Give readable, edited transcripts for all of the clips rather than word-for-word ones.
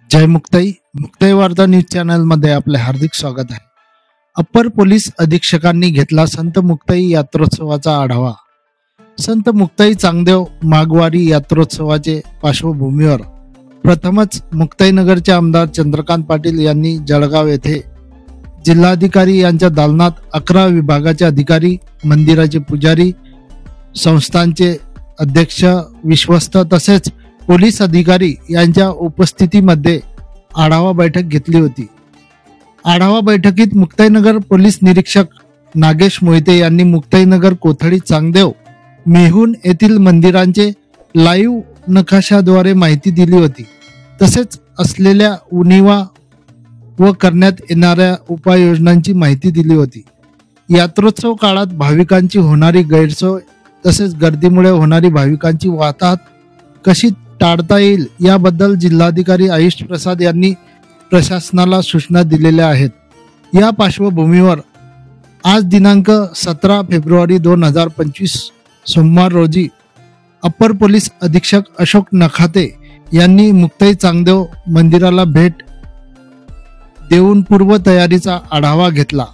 जय मुक्ताई मुक्ताई वार्ता news channel मध्ये आपले हार्दिक स्वागत आहे। अप्पर पोलीस अधीक्षकांनी घेतला संत मुक्ताई यात्रोत्सवाचा आढावा। संत मुक्ताई चांगदेव माघवारी यात्रोत्सवाचे पार्श्वभूमीवर प्रथमच मुक्ताईनगरचे आमदार चंद्रकांत पाटील यांनी जळगाव येथे जिल्हाधिकारी यांच्या दालनात 11 विभागाचे अधिकारी, मंदिराचे पुजारी, संस्थांचे अध्यक्ष, विश्वस्त तसेच पोलीस अधिकारी यांच्या उपस्थितीमध्ये आढावा बैठक घेतली होती। आढावा बैठकीत मुक्ताईनगर पोलीस निरीक्षक नागेश मोहिते यांनी मुक्ताईनगर, कोथळी, चांगदेव, मेहून येथील मंदिरांचे लाईव्ह नकाशाद्वारे माहिती दिली होती। तसेच असलेल्या उणिवा व करण्यात येणाऱ्या उपाययोजनांची माहिती दिली होती। यात्रोत्सव काळात भाविकांची होणारी गैरसोय तसेच गर्दीमुळे होणारी भाविकांची वाहतूक कशी टाळता येईल याबद्दल जिल्हाधिकारी आयुष प्रसाद यांनी प्रशासनाला सूचना दिलेल्या आहेत। या पार्श्वभूमीवर आज दिनांक 17 फेब्रुवारी 2025 सोमवार रोजी अप्पर पोलीस अधीक्षक अशोक नखाते यांनी मुक्ताई चांगदेव मंदिराला भेट देऊन पूर्व तयारीचा आढावा घेतला।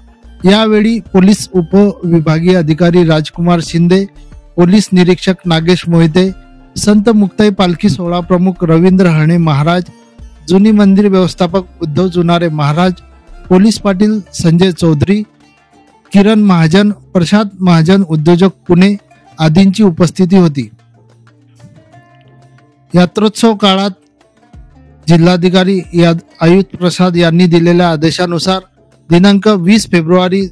यावेळी पोलीस उपविभागीय अधिकारी राजकुमार शिंदे, पोलीस निरीक्षक नागेश मोहिते, संत मुक्ताई पालखी सोहळा प्रमुख रवींद्र हणे महाराज, जुनी मंदिर व्यवस्थापक उद्धव जुनारे महाराज, पोलीस पाटील संजय चौधरी, किरण महाजन, प्रसाद महाजन उद्योजक पुणे आदींची उपस्थिती होती। यात्रोत्सव काळात जिल्हाधिकारी आयुष प्रसाद यांनी दिलेल्या आदेशानुसार दिनांक 20 फेब्रुवारी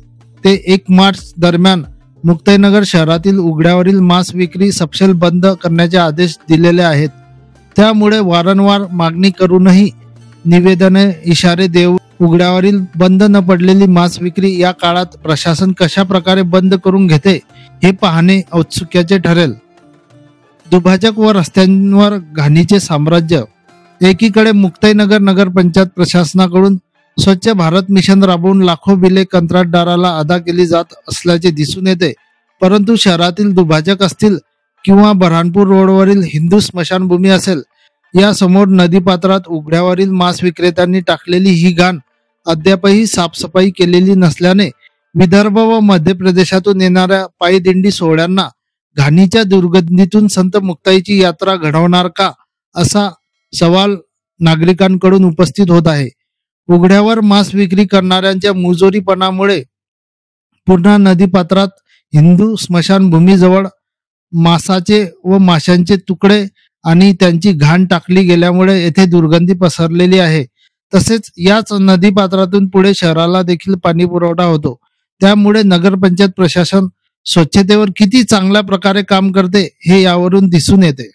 ते 1 मार्च दरम्यान मुक्ताईनगर शहरातील उघड्यावरील मांस विक्री सपशेल बंद करण्याचे आदेश दिलेले आहेत। त्यामुळे वारंवार मागणी करूनही निवेदने, इशारे देऊन उघड्यावरील बंद न पडलेली मांस विक्री या काळात प्रशासन कशा प्रकारे बंद करून घेते हे पाहणे औत्सुक्याचे ठरेल। दुभाजक व रस्त्यांवर घाणीचे साम्राज्य। एकीकडे मुक्ताईनगर नगरपंचायत प्रशासनाकडून स्वच्छ भारत मिशन राबवून लाखो बिले कंत्राटदाराला अदा केली जात असल्याचे दिसून येते, परंतु शहरातील दुभाजक असतील किंवा बऱ्हाणपूर रोडवरील हिंदू स्मशानभूमी असेल, या समोर नदीपात्रात उघड्यावरील मांस विक्रेत्यांनी टाकलेली ही घाण अद्यापही साफसफाई केलेली नसल्याने विदर्भ व मध्य प्रदेशातून येणाऱ्या पायी दिंडी सोहळ्यांना घाणीच्या दुर्गंधीतून संत मुक्ताईची यात्रा घडवणार का, असा सवाल नागरिकांकडून उपस्थित होत आहे। उघड्यावर मांस विक्री करणाऱ्यांच्या मुजोरीपणामुळे पुन्हा नदीपात्रात हिंदू स्मशानभूमीजवळ मांसाचे व माशांचे तुकडे आणि त्यांची घाण टाकली गेल्यामुळे येथे दुर्गंधी पसरलेली आहे। तसेच याच नदीपात्रातून पुढे शहराला देखील पाणी पुरवठा होतो। त्यामुळे नगरपंचायत प्रशासन स्वच्छतेवर किती चांगल्या प्रकारे काम करते हे यावरून दिसून येते।